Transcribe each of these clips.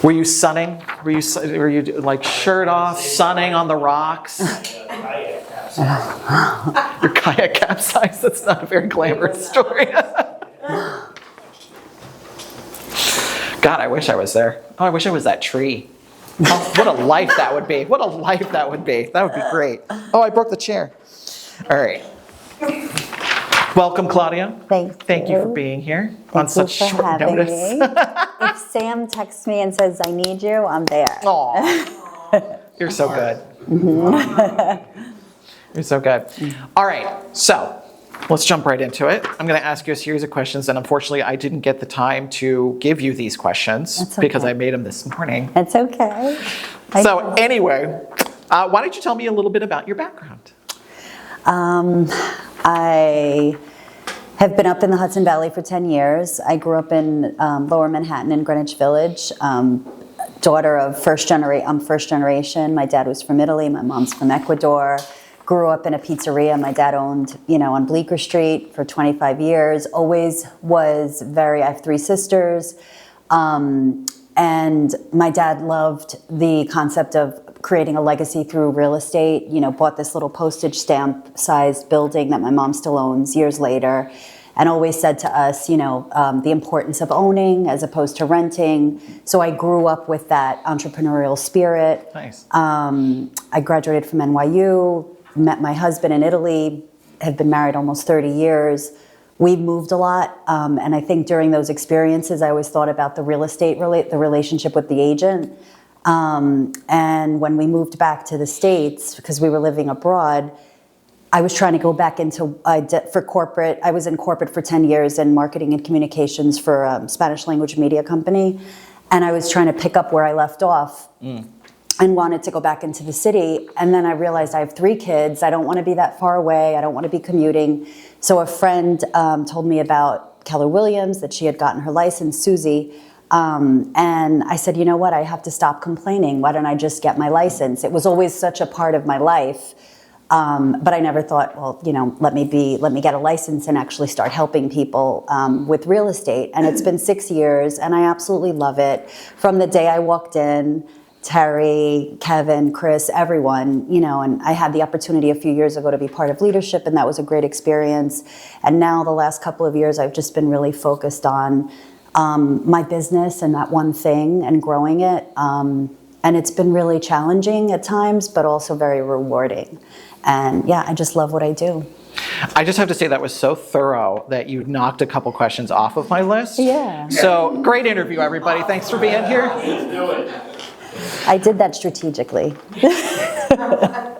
Were you sunning? Were you like shirt off, sunning on the rocks? Your kayak capsized? That's not a very glamorous story. God, I wish I was there. Oh, I wish I was that tree. Oh, what a life that would be. What a life that would be. That would be great. Oh, I broke the chair. All right. Welcome, Claudia. Thank you for being here on such short notice. If Sam texts me and says, I need you, I'm there. Aw, you're so good. You're so good. All right, so let's jump right into it. I'm going to ask you a series of questions, and unfortunately, I didn't get the time to give you these questions because I made them this morning. That's okay. So anyway, why don't you tell me a little bit about your background? I have been up in the Hudson Valley for 10 years. I grew up in Lower Manhattan in Greenwich Village. Daughter of I'm first generation. My dad was from Italy. My mom's from Ecuador. Grew up in a pizzeria my dad owned, on Bleecker Street for 25 years. Always was I have 3 sisters. And my dad loved the concept of creating a legacy through real estate. Bought this little postage stamp sized building that my mom still owns years later, and always said to us, the importance of owning as opposed to renting. So I grew up with that entrepreneurial spirit. Nice. I graduated from NYU, met my husband in Italy, have been married almost 30 years. We've moved a lot, and I think during those experiences, I always thought about the real estate, the relationship with the agent. And when we moved back to the States, because we were living abroad, I was trying to go back into for corporate. I was in corporate for 10 years in marketing and communications for a Spanish language media company, and I was trying to pick up where I left off. And wanted to go back into the city. And then I realized I have 3 kids. I don't want to be that far away. I don't want to be commuting. So a friend told me about Keller Williams, that she had gotten her license, Susie. And I said, you know what? I have to stop complaining. Why don't I just get my license? It was always such a part of my life. But I never thought, well, let me get a license and actually start helping people with real estate. And it's been 6 years, and I absolutely love it. From the day I walked in, Terry, Kevin, Chris, everyone, and I had the opportunity a few years ago to be part of leadership, and that was a great experience. And now the last couple of years, I've just been really focused on my business and that one thing and growing it. And it's been really challenging at times, but also very rewarding. And yeah, I just love what I do. I just have to say that was so thorough that you knocked a couple questions off of my list. Yeah. So great interview, everybody. Thanks for being here. I did that strategically.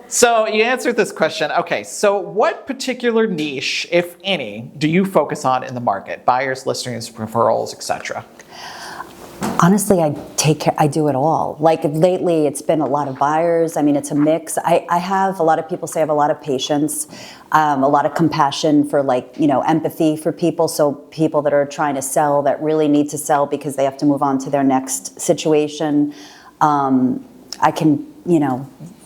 So you answered this question. Okay, so what particular niche, if any, do you focus on in the market? Buyers, listings, referrals, etc. Honestly, I do it all. Like lately, it's been a lot of buyers. I mean, it's a mix. I have, a lot of people say I have a lot of patience, a lot of compassion for empathy for people. So people that are trying to sell, that really need to sell because they have to move on to their next situation. I can,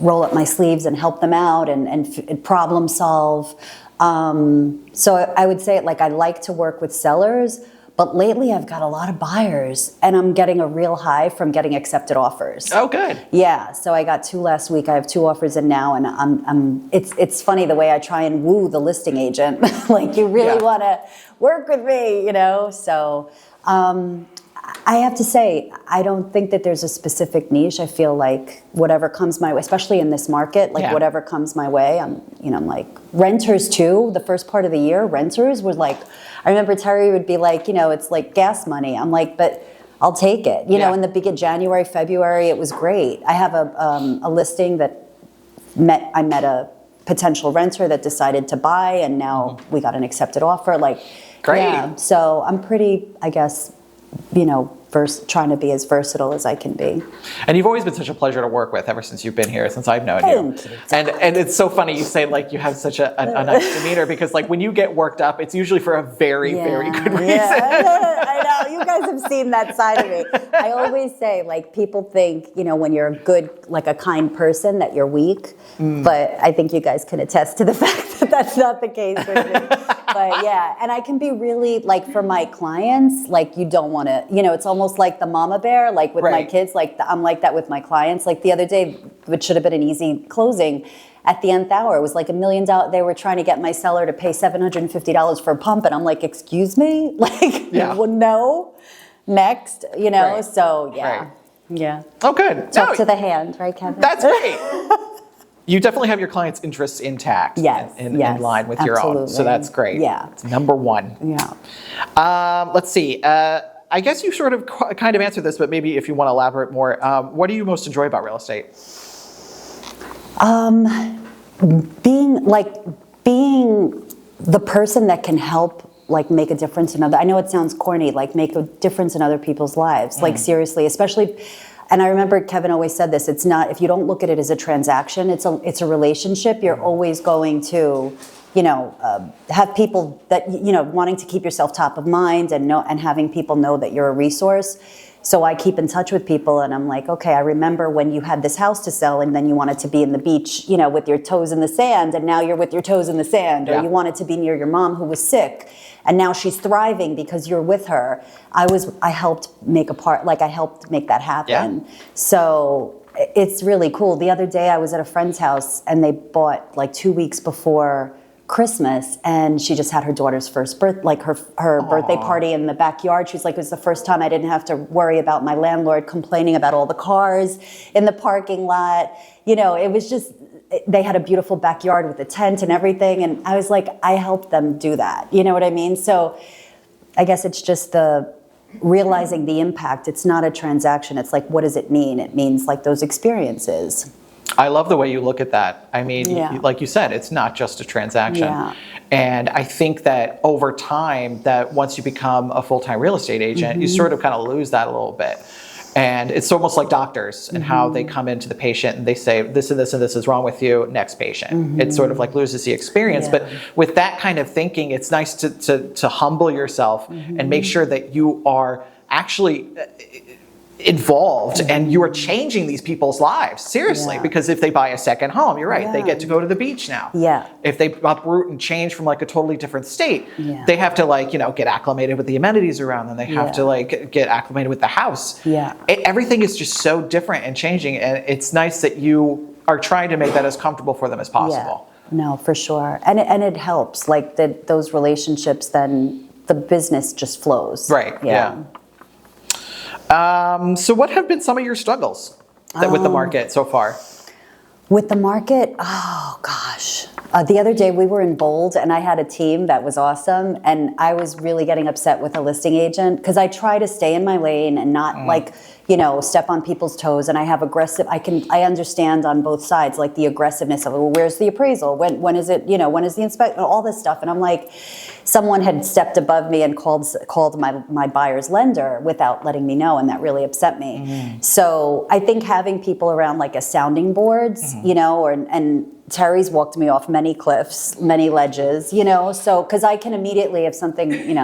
roll up my sleeves and help them out and problem solve. So I would say I like to work with sellers, but lately I've got a lot of buyers, and I'm getting a real high from getting accepted offers. Oh, good. Yeah, so I got 2 last week. I have 2 offers in now, and it's funny the way I try and woo the listing agent. You really want to work with me, So I have to say, I don't think that there's a specific niche. I feel like whatever comes my way, especially in this market, whatever comes my way, I'm renters too. The first part of the year, renters was I remember Terry would be it's like gas money. I'm but I'll take it. In the beginning, January, February, it was great. I have a listing that I met a potential renter that decided to buy, and now we got an accepted offer. Great. Yeah, so I'm pretty, I guess, trying to be as versatile as I can be. And you've always been such a pleasure to work with ever since you've been here, since I've known you. Thank you. And it's so funny you say you have such a nice demeanor, because when you get worked up, it's usually for a very, very good reason. Yeah. I know. You guys have seen that side of me. I always say people think, when you're a good, a kind person, that you're weak. But I think you guys can attest to the fact that that's not the case with me. But yeah, and I can be really, like, for my clients, like, you don't want to, it's almost like the mama bear, like with my Right. kids, like I'm like that with my clients. Like the other day, which should have been an easy closing, at the nth hour, it was like $1 million. They were trying to get my seller to pay $750 for a pump, and I'm like, excuse me? Like, Yeah. well, no, next, Right. so yeah. Right. Yeah. Oh, good. Talk No, to the hand, right, Kevin? that's great. You definitely have your clients' interests intact Yes, in yes, line with your own. So absolutely. that's great. Yeah. It's number one. Yeah. Let's see. I guess you sort of kind of answered this, but maybe if you want to elaborate more, what do you most enjoy about real estate? Being the person that can help, like, make a difference in other. I know it sounds corny, like, make a difference in other people's lives. Like, seriously, especially. And I remember Kevin always said this. It's not, if you don't look at it as a transaction, it's a relationship. You're always going to, have people that, wanting to keep yourself top of mind and having people know that you're a resource. So I keep in touch with people, and I'm like, okay, I remember when you had this house to sell, and then you wanted to be in the beach, with your toes in the sand, and now you're with your toes in the sand, or Yeah. you wanted to be near your mom who was sick, and now she's thriving because you're with her. I helped make I helped make that happen. Yeah. So it's really cool. The other day I was at a friend's house, and they bought, like, 2 weeks before Christmas, and she just had her daughter's first her birthday party in the backyard. She's like, it was the first time I didn't have to worry about my landlord complaining about all the cars in the parking lot. It was just, they had a beautiful backyard with a tent and everything, and I was like, I helped them do that. You know what I mean? So I guess it's just the realizing the impact. It's not a transaction. It's like, what does it mean? It means, like, those experiences. I love the way you look at that. I mean, Yeah. like you said, it's not just a transaction. Yeah. And I think that over time, that once you become a full-time real estate agent, you sort of kind of lose that a little bit. And it's almost like doctors and how they come into the patient and they say, this and this and this is wrong with you, next patient. It sort of like loses the experience. Yeah. But with that kind of thinking, it's nice to humble yourself and make sure that you are actually involved and you are changing these people's lives, seriously. Yeah. Because if they buy a second home, you're right, they Yeah. get to go to the beach now. Yeah. If they uproot and change from, like, a totally different state, Yeah. they have to, like, get acclimated with the amenities around them. They have Yeah. to, like, get acclimated with the house. Yeah. Everything is just so different and changing, and it's nice that you are trying to make that as comfortable for them as possible. Yeah, no, for sure. And it helps, like, those relationships, then the business just flows. Right, yeah. So what have been some of your struggles with the market so far? With the market, oh gosh. The other day we were in Bold, and I had a team that was awesome, and I was really getting upset with a listing agent because I try to stay in my lane and not step on people's toes. And I have I understand on both sides, like, the aggressiveness of it. Well, where's the appraisal? When is it? When is the inspection? All this stuff. And I'm like, someone had stepped above me and called my buyer's lender without letting me know, and that really upset me. So I think having people around, like, a sounding boards, and Terry's walked me off many cliffs, many ledges, so, because I can immediately, if something,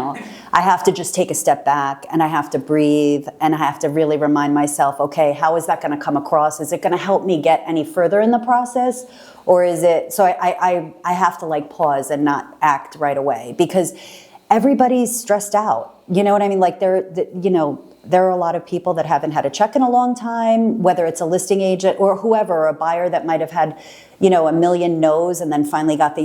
I have to just take a step back, and I have to breathe, and I have to really remind myself, okay, how is that going to come across? Is it going to help me get any further in the process? Or is it, so I have to, like, pause and not act right away, because everybody's stressed out. You know what I mean? Like, there are a lot of people that haven't had a check in a long time, whether it's a listing agent or whoever, or a buyer that might have had, a million no's and then finally got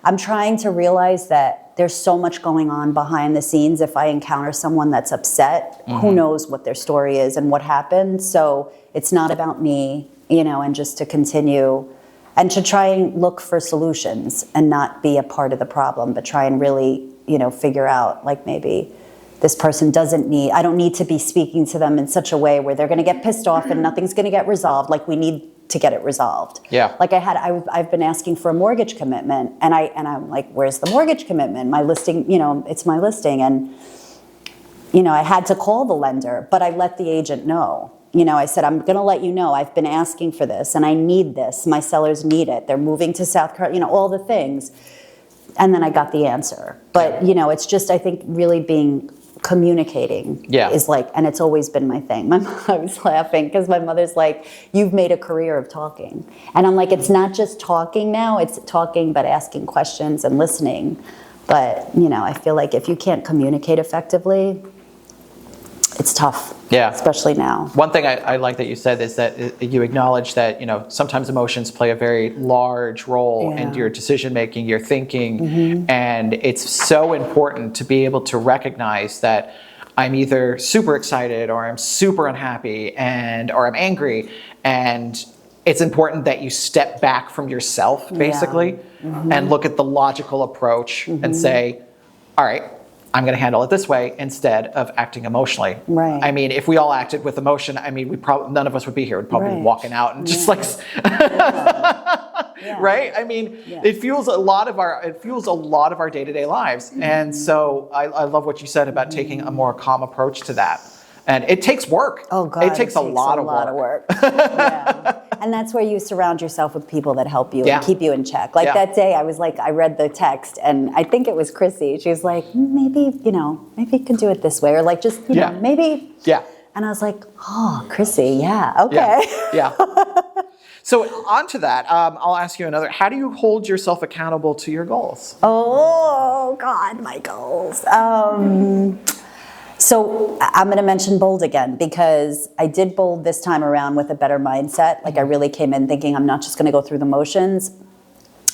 I'm trying to realize that there's so much going on behind the scenes. If I encounter someone that's upset, who knows what their story is and what happened. So it's not about me, and just to continue and to try and look for solutions and not be a part of the problem, but try and really, figure out, like, maybe this person I don't need to be speaking to them in such a way where they're going to get pissed off and nothing's going to get resolved. Like, we need to get it resolved. Yeah. Like, I've been asking for a mortgage commitment, and I'm like, where's the mortgage commitment? My listing, it's my listing. And, I had to call the lender, but I let the agent know. I said, I'm going to let you know, I've been asking for this and I need this. My sellers need it. They're moving to South Carolina, all the things. And then I got the answer. But, it's just, I think, really being communicating Yeah. is like, and it's always been my thing. I was laughing because my mother's like, you've made a career of talking. And I'm like, it's not just talking now, it's talking, but asking questions and listening. But, I feel like if you can't communicate effectively, it's tough. Yeah. Especially now. One thing I like that you said is that you acknowledge that, sometimes emotions play a very large role Yeah. in your decision making, your thinking, and it's so important to be able to recognize that I'm either super excited or I'm super unhappy or I'm angry, and it's important that you step back from yourself basically and look at the logical approach and say, all right, I'm going to handle it this way instead of acting emotionally. Right. I mean, if we all acted with emotion, we probably none of us would be here. We'd probably be Right. walking out and just like, Yeah. right? It fuels a lot of our day-to-day lives. And so I love what you said about taking a more calm approach to that. And it takes work. Oh God, it takes a lot of work. Yeah. And that's where you surround yourself with people that help you Yeah. and keep you in check. Like Yeah. that day, I was like, I read the text, and I think it was Chrissy. She was like, maybe you can do it this way, or like just Yeah. maybe. Yeah. And I was like, oh, Chrissy, yeah, okay. Yeah. So on to that, I'll ask you another. How do you hold yourself accountable to your goals? Oh God, my goals. So I'm going to mention Bold again, because I did Bold this time around with a better mindset. Like I really came in thinking I'm not just going to go through the motions.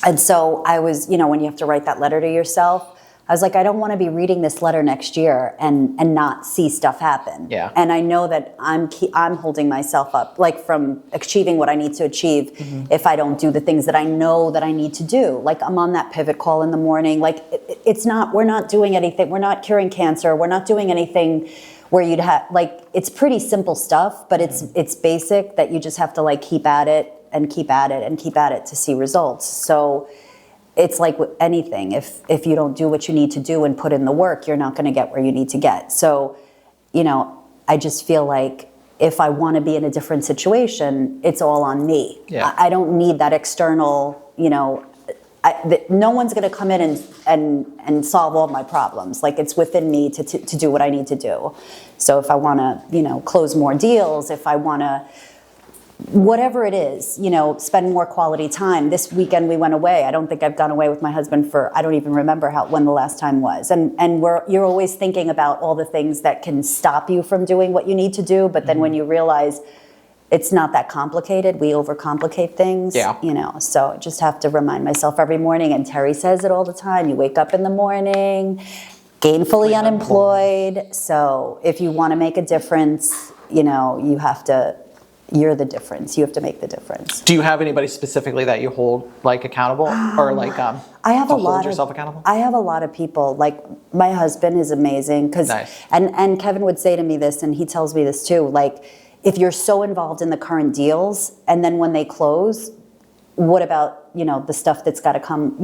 And so I was, when you have to write that letter to yourself, I was like, I don't want to be reading this letter next year and not see stuff happen. Yeah. And I know that I'm holding myself up, like from achieving what I need to achieve if I don't do the things that I know that I need to do. Like I'm on that pivot call in the morning. Like we're not doing anything. We're not curing cancer. We're not doing anything where you'd have, like, it's pretty simple stuff, but it's basic that you just have to like keep at it and keep at it and keep at it to see results. So it's like with anything. If you don't do what you need to do and put in the work, you're not going to get where you need to get. So, I just feel like if I want to be in a different situation, it's all on me. Yeah. I don't need that external, no one's going to come in and solve all my problems. Like it's within me to do what I need to do. So if I want to, close more deals, if I want to, whatever it is, spend more quality time. This weekend we went away. I don't think I've gone away with my husband I don't even remember when the last time was. And you're always thinking about all the things that can stop you from doing what you need to do. But then when you realize it's not that complicated, we overcomplicate things, Yeah. So I just have to remind myself every morning. And Terry says it all the time. You wake up in the morning, gainfully unemployed. So if you want to make a difference, you're the difference. You have to make the difference. Do you have anybody specifically that you hold like accountable or like I have to a lot hold of yourself accountable? I have a lot of people. Like my husband is amazing because, Nice. and Kevin would say to me this, and he tells me this too. Like, if you're so involved in the current deals, and then when they close, what about the stuff that's got to come?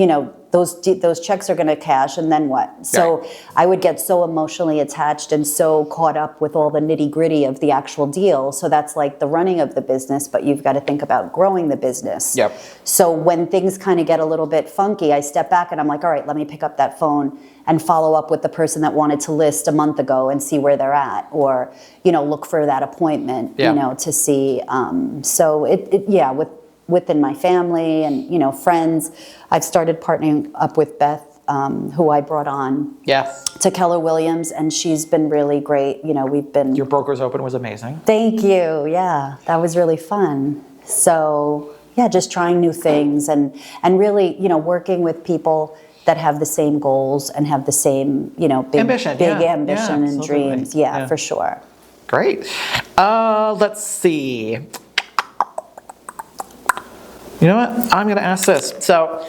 Those checks are going to cash, and then what? So Right. I would get so emotionally attached and so caught up with all the nitty gritty of the actual deal. So that's like the running of the business, but you've got to think about growing the business. Yep. So when things kind of get a little bit funky, I step back and I'm like, all right, let me pick up that phone and follow up with the person that wanted to list a month ago and see where they're at, or look for that appointment, Yeah. to see. So within my family and friends, I've started partnering up with Beth, who I brought on Yes. to Keller Williams, and she's been really great. We've been. Your Brokers Open was amazing. Thank you. Yeah, that was really fun. So yeah, just trying new things and really working with people that have the same goals and have the same big Ambition, big yeah. ambition Yeah, and absolutely. dreams. Yeah, Yeah. for sure. Great. Let's see. You know what? I'm going to ask this. So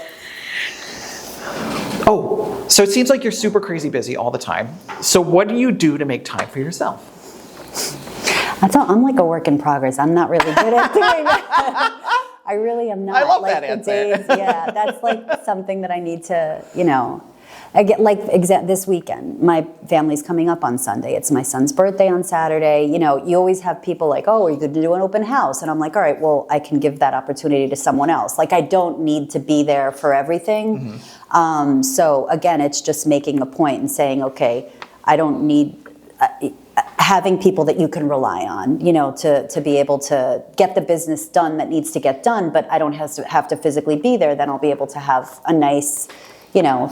it seems like you're super crazy busy all the time. So what do you do to make time for yourself? I'm like a work in progress. I'm not really good at doing that. I really am not. I love like that the answer. days, yeah, that's like something that I need to, I get this weekend, my family's coming up on Sunday. It's my son's birthday on Saturday. You always have people like, oh, are you going to do an open house? And I'm like, all right, well, I can give that opportunity to someone else. Like, I don't need to be there for everything. So again, it's just making a point and saying, okay, I don't need having people that you can rely on, to be able to get the business done that needs to get done, but I don't have to physically be there, then I'll be able to have a nice,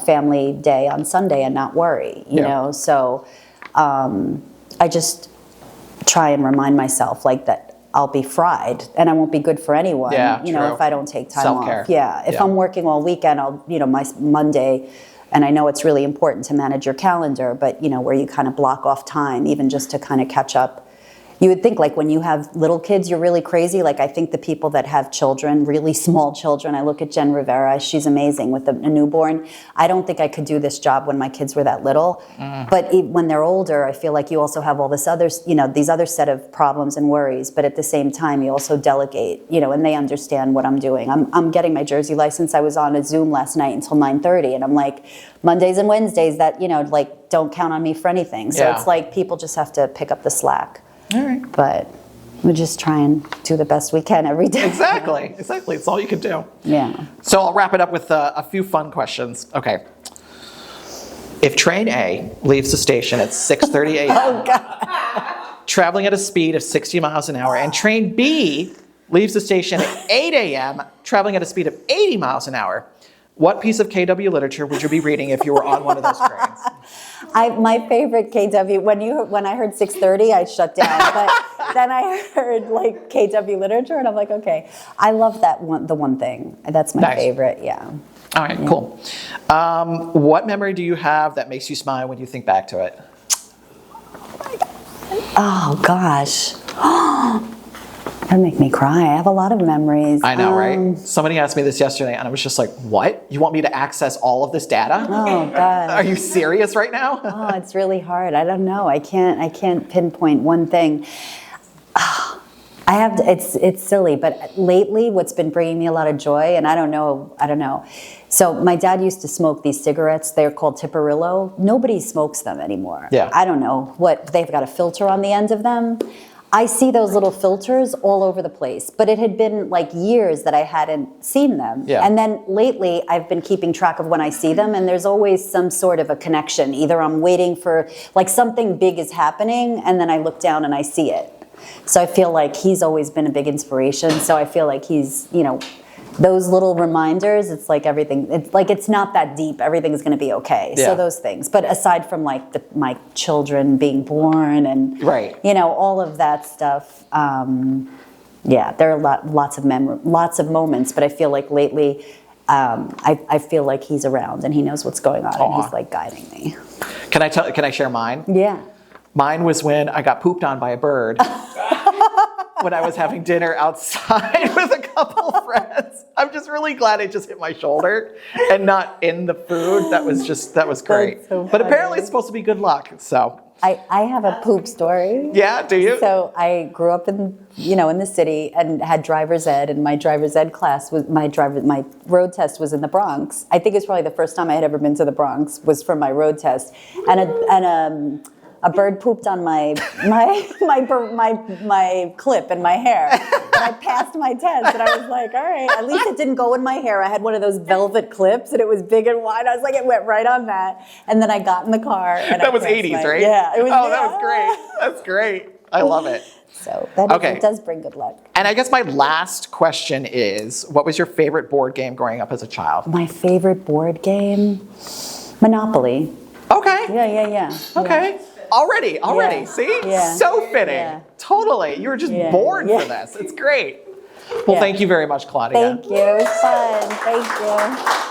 family day on Sunday and not worry, So I just try and remind myself like that I'll be fried and I won't be good for anyone, true. if I don't take time Self-care. off. Yeah, if I'm working all weekend, I'll, my Monday, and I know it's really important to manage your calendar, but, where you kind of block off time, even just to kind of catch up. You would think like when you have little kids, you're really crazy. Like I think the people that have children, really small children, I look at Jen Rivera, she's amazing with a newborn. I don't think I could do this job when my kids were that little. But when they're older, I feel like you also have all this other, these other set of problems and worries. But at the same time, you also delegate, and they understand what I'm doing. I'm getting my Jersey license. I was on a Zoom last night until 9:30, and I'm like, Mondays and Wednesdays that, like don't count on me for anything. So it's like people just have to pick up the slack. All right. But we just try and do the best we can every day. Exactly. It's all you can do. Yeah. So I'll wrap it up with a few fun questions. Okay. If train A leaves the station at 6:30 a.m., Oh, God. traveling at a speed of 60 miles an hour, and train B leaves the station at 8 a.m., traveling at a speed of 80 miles an hour, what piece of KW literature would you be reading if you were on one of those trains? My favorite KW, when I heard 6:30, I shut down. But then I heard like KW literature, and I'm like, okay. I love that one, the one thing. That's my favorite, yeah. All right, cool. What memory do you have that makes you smile when you think back to it? Oh, gosh. That make me cry. I have a lot of memories. I know, right? Somebody asked me this yesterday, and I was just like, what? You want me to access all of this data? Oh, God. Are you serious right now? Oh, it's really hard. I don't know. I can't pinpoint one thing. It's silly, but lately what's been bringing me a lot of joy, and I don't know. So my dad used to smoke these cigarettes. They're called Tiparillo. Nobody smokes them anymore. Yeah. I don't know what, they've got a filter on the end of them. I see those little filters all over the place, but it had been like years that I hadn't seen them. Yeah. And then lately I've been keeping track of when I see them, and there's always some sort of a connection. Either I'm waiting for, like something big is happening, and then I look down and I see it. So I feel like he's always been a big inspiration. So I feel like he's, those little reminders, it's like everything, it's like it's not that deep, everything's going to be okay. Yeah. So those things. But aside from like my children being born and, Right. all of that stuff, there are lots of moments, but I feel like lately, I feel like he's around and he knows what's going on and he's like guiding me. Can I share mine? Yeah. Mine was when I got pooped on by a bird when I was having dinner outside with a couple friends. I'm just really glad it just hit my shoulder and not in the food. That was great. That's so But funny. apparently it's supposed to be good luck. So I have a poop story. yeah, do you? So I grew up in the city and had driver's ed, and my driver's ed class was my road test was in the Bronx. I think it's probably the first time I had ever been to the Bronx was for my road test, and a bird pooped on my clip in my hair. And I passed my test, and I was like, all right, at least it didn't go in my hair. I had one of those velvet clips, and it was big and wide. I was like, it went right on that. And then I got in the car. And that was 80s, right? Yeah. It was, that was great. That's great. I love it. So it does bring good luck. And I guess my last question is, what was your favorite board game growing up as a child? My favorite board game? Monopoly. Okay. Yeah. Okay. Yeah. Already. Yeah. See? Yeah. So fitting. Yeah. Totally. You were just born for this. It's great. Well, Yeah. thank you very much, Claudia. Thank you. It was fun. Thank you.